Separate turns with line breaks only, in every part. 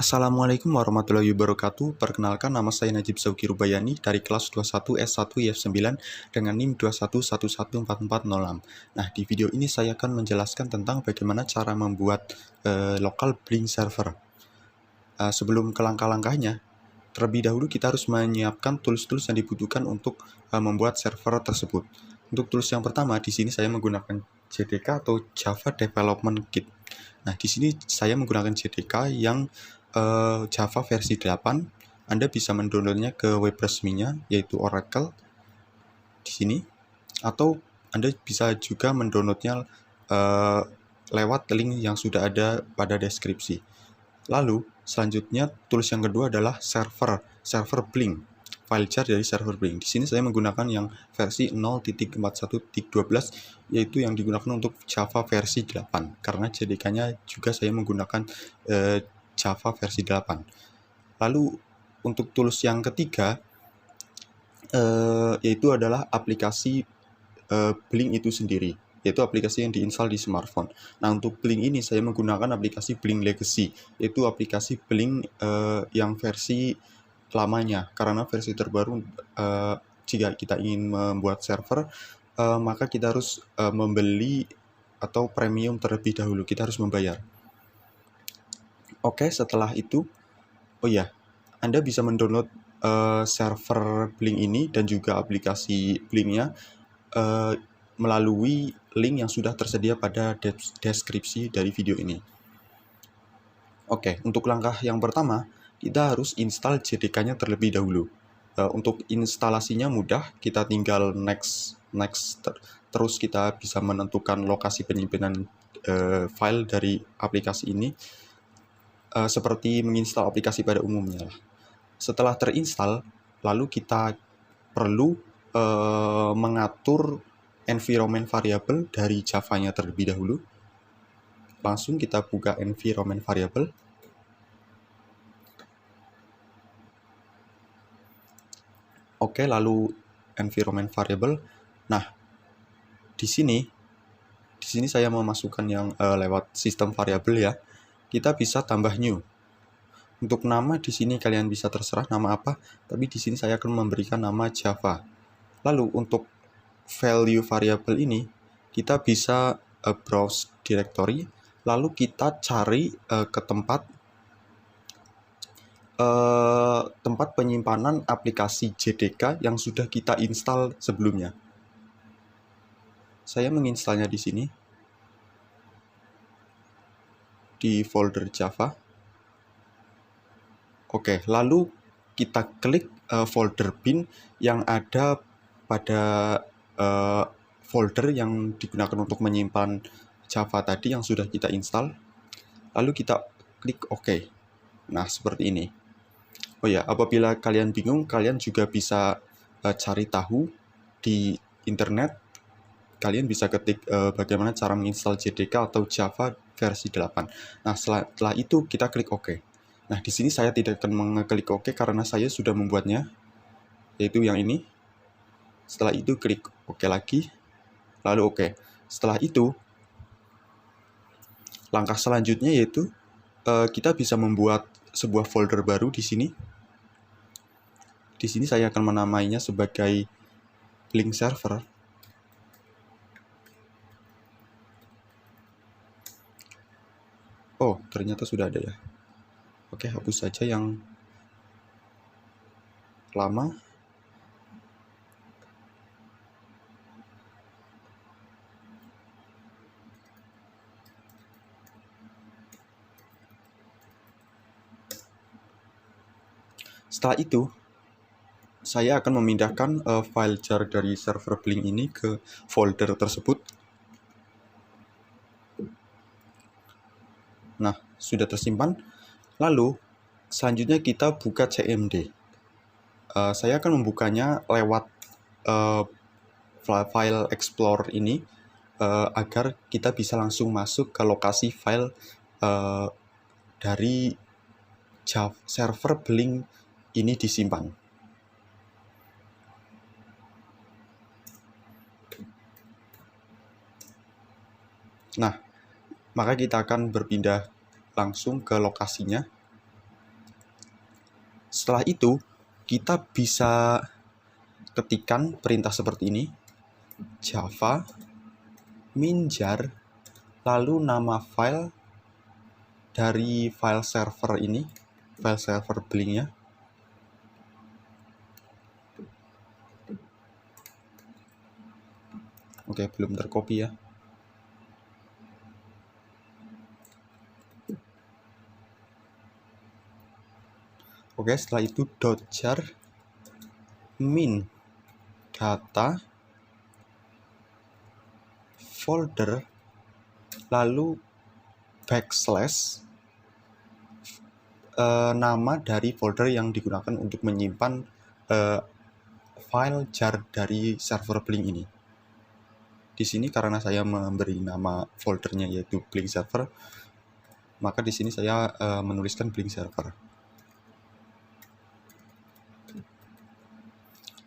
Assalamualaikum warahmatullahi wabarakatuh. Perkenalkan, nama saya Najib Zauki Rubayani dari kelas 21 S1 YF9 dengan NIM 21114406. Nah, di video ini saya akan menjelaskan tentang bagaimana cara membuat local Blink server. Sebelum ke langkah-langkahnya, terlebih dahulu kita harus menyiapkan tools-tools yang dibutuhkan untuk membuat server tersebut. Untuk tools yang pertama, di sini saya menggunakan JDK atau Java Development Kit. Nah, di sini saya menggunakan JDK yang Java versi 8. Anda bisa mendownloadnya ke web resminya, yaitu Oracle di sini, atau Anda bisa juga mendownloadnya lewat link yang sudah ada pada deskripsi. Lalu, selanjutnya tools yang kedua adalah server Blink, file jar dari server Blink. Di sini saya menggunakan yang versi 0.41.12, yaitu yang digunakan untuk Java versi 8, karena JDK-nya juga saya menggunakan Java versi 8. Lalu untuk tools yang ketiga yaitu adalah aplikasi Blink itu sendiri, yaitu aplikasi yang diinstal di smartphone. Nah, untuk Blink ini saya menggunakan aplikasi Blink Legacy, yaitu aplikasi Blink yang versi lamanya, karena versi terbaru jika kita ingin membuat server maka kita harus membeli atau premium terlebih dahulu, kita harus membayar. Oke, setelah itu, Anda bisa mendownload server Blink ini dan juga aplikasi Blinknya melalui link yang sudah tersedia pada deskripsi dari video ini. Oke, untuk langkah yang pertama, kita harus install JDK-nya terlebih dahulu. Untuk instalasinya mudah, kita tinggal next, terus kita bisa menentukan lokasi penyimpanan file dari aplikasi ini. Seperti menginstal aplikasi pada umumnya. Setelah terinstall, lalu kita perlu mengatur environment variable dari Java-nya terlebih dahulu. Langsung kita buka environment variable. Oke, lalu environment variable. Nah, di sini saya memasukkan yang lewat sistem variable ya. Kita bisa tambah new. Untuk nama di sini kalian bisa terserah nama apa, tapi di sini saya akan memberikan nama Java. Lalu untuk value variable ini kita bisa browse directory, lalu kita cari ke tempat penyimpanan aplikasi JDK yang sudah kita install sebelumnya. Saya menginstalnya di sini di folder Java. Oke, lalu kita klik folder bin yang ada pada folder yang digunakan untuk menyimpan Java tadi yang sudah kita install. Lalu kita klik OK. Nah, seperti ini. Apabila kalian bingung, kalian juga bisa cari tahu di internet. Kalian bisa ketik bagaimana cara menginstal JDK atau Java versi 8. Nah, setelah itu kita klik OK. Nah, di sini saya tidak akan mengklik OK karena saya sudah membuatnya, yaitu yang ini. Setelah itu klik OK lagi, lalu OK. Setelah itu, langkah selanjutnya yaitu kita bisa membuat sebuah folder baru di sini. Di sini saya akan menamainya sebagai Blink server. Oh, ternyata sudah ada ya. Oke, hapus saja yang lama. Setelah itu, saya akan memindahkan file jar dari server Blink ini ke folder tersebut. Nah, sudah tersimpan. Lalu, selanjutnya kita buka CMD. Saya akan membukanya lewat file Explorer ini agar kita bisa langsung masuk ke lokasi file dari Java server Blink ini disimpan. Nah, maka kita akan berpindah langsung ke lokasinya. setelah itu kita bisa ketikkan perintah seperti ini, java minjar, lalu nama file dari file server ini, file server Blink-nya. Oke, belum tercopy ya. Oke, setelah itu .jar min data folder, lalu backslash nama dari folder yang digunakan untuk menyimpan file jar dari server Blink ini. Di sini karena saya memberi nama foldernya yaitu Blink server, maka di sini saya menuliskan Blink server.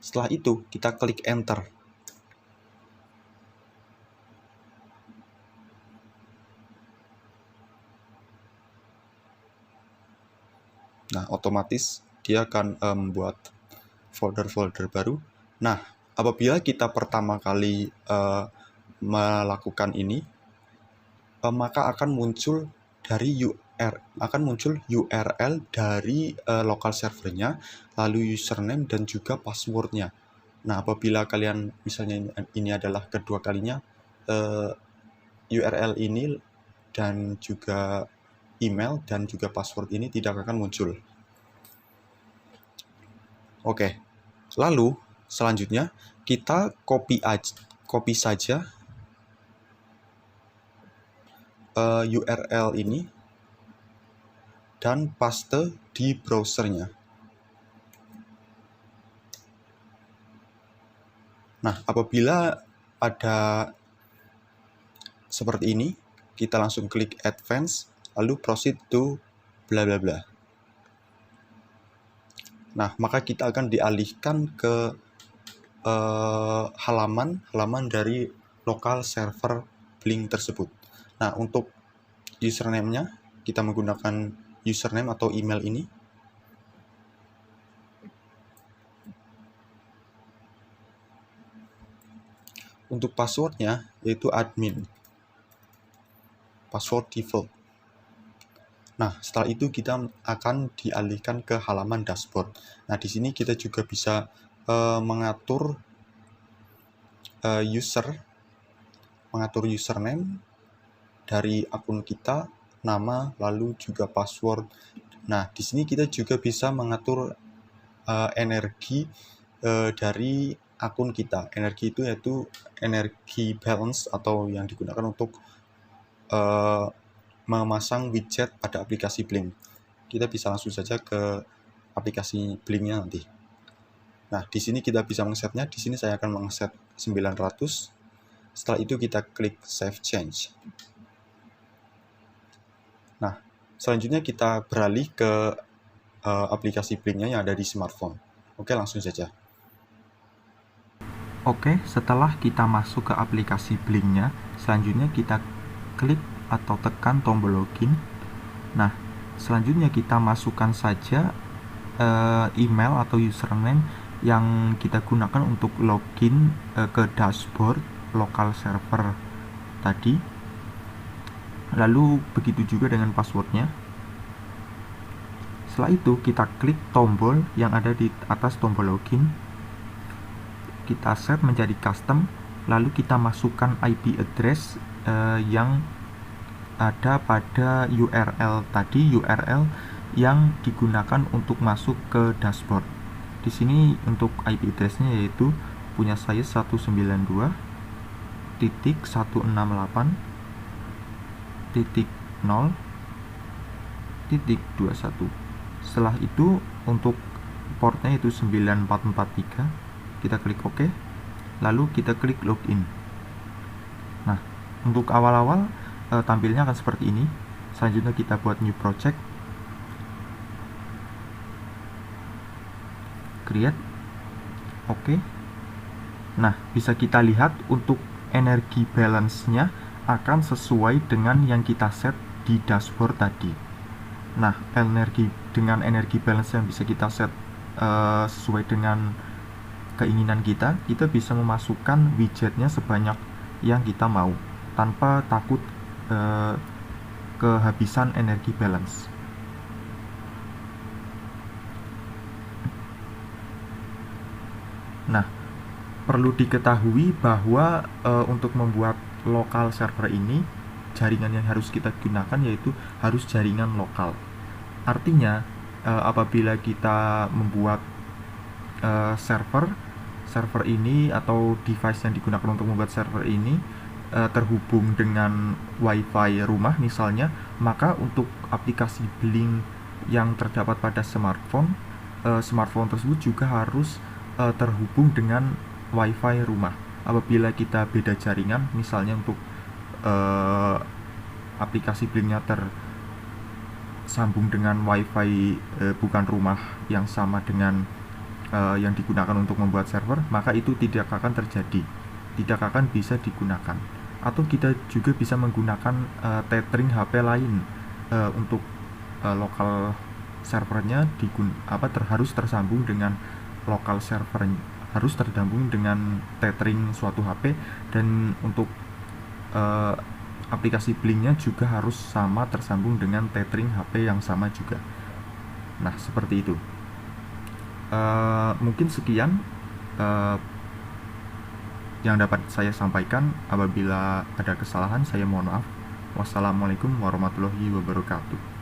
Setelah itu kita klik enter. Nah, otomatis dia akan membuat folder-folder baru. Nah, apabila kita pertama kali melakukan ini, maka akan muncul URL dari lokal servernya, lalu username dan juga passwordnya. Nah, apabila kalian misalnya ini adalah kedua kalinya, URL ini dan juga email dan juga password ini tidak akan muncul. Oke, lalu selanjutnya kita copy saja URL ini dan paste di browsernya. Nah, apabila ada seperti ini, kita langsung klik advance, lalu proceed to bla bla bla. Nah, maka kita akan dialihkan ke halaman dari lokal server Blink tersebut. Nah, untuk username-nya, kita menggunakan username atau email ini. Untuk passwordnya, yaitu admin. Password default. Nah, setelah itu kita akan dialihkan ke halaman dashboard. Nah, di sini kita juga bisa mengatur mengatur username dari akun kita, nama, lalu juga password. Nah, di sini kita juga bisa mengatur energi dari akun kita. Energi itu yaitu energi balance atau yang digunakan untuk memasang widget pada aplikasi Blink. Kita bisa langsung saja ke aplikasi Blink-nya nanti. Nah, di sini kita bisa mengsetnya. Di sini saya akan mengset 900. Setelah itu kita klik Save Change. Nah, selanjutnya kita beralih ke aplikasi Blink-nya yang ada di smartphone. Oke, langsung saja. Oke, setelah kita masuk ke aplikasi Blink-nya, selanjutnya kita klik atau tekan tombol login. Nah, selanjutnya kita masukkan saja email atau username yang kita gunakan untuk login ke dashboard lokal server tadi. Lalu begitu juga dengan passwordnya. Setelah itu kita klik tombol yang ada di atas tombol login. Kita set menjadi custom, lalu kita masukkan IP address yang ada pada URL tadi, URL yang digunakan untuk masuk ke dashboard. Di sini untuk IP address-nya yaitu punya saya 192.168.0.21. Setelah itu untuk portnya itu 9443. Kita klik OK, lalu kita klik login. Nah, untuk awal-awal tampilnya akan seperti ini. Selanjutnya kita buat new project, create, oke. Nah, bisa kita lihat untuk energi balance-nya akan sesuai dengan yang kita set di dashboard tadi. Nah, energi dengan energi balance yang bisa kita set sesuai dengan keinginan kita bisa memasukkan widgetnya sebanyak yang kita mau tanpa takut kehabisan energi balance. Nah, perlu diketahui bahwa untuk membuat lokal server ini, jaringan yang harus kita gunakan yaitu harus jaringan lokal. Artinya, apabila kita membuat server ini atau device yang digunakan untuk membuat server ini terhubung dengan WiFi rumah misalnya, maka untuk aplikasi Blink yang terdapat pada smartphone tersebut juga harus terhubung dengan WiFi rumah. Apabila kita beda jaringan, misalnya untuk aplikasi Blinknya tersambung dengan WiFi bukan rumah yang sama dengan yang digunakan untuk membuat server, maka itu tidak akan terjadi, tidak akan bisa digunakan. Atau kita juga bisa menggunakan tethering HP lain untuk lokal servernya harus tersambung dengan lokal server, harus tersambung dengan tethering suatu HP, dan untuk aplikasi Blinknya juga harus sama tersambung dengan tethering HP yang sama juga. Nah, seperti itu. Mungkin sekian yang dapat saya sampaikan. Apabila ada kesalahan, saya mohon maaf. Wassalamualaikum warahmatullahi wabarakatuh.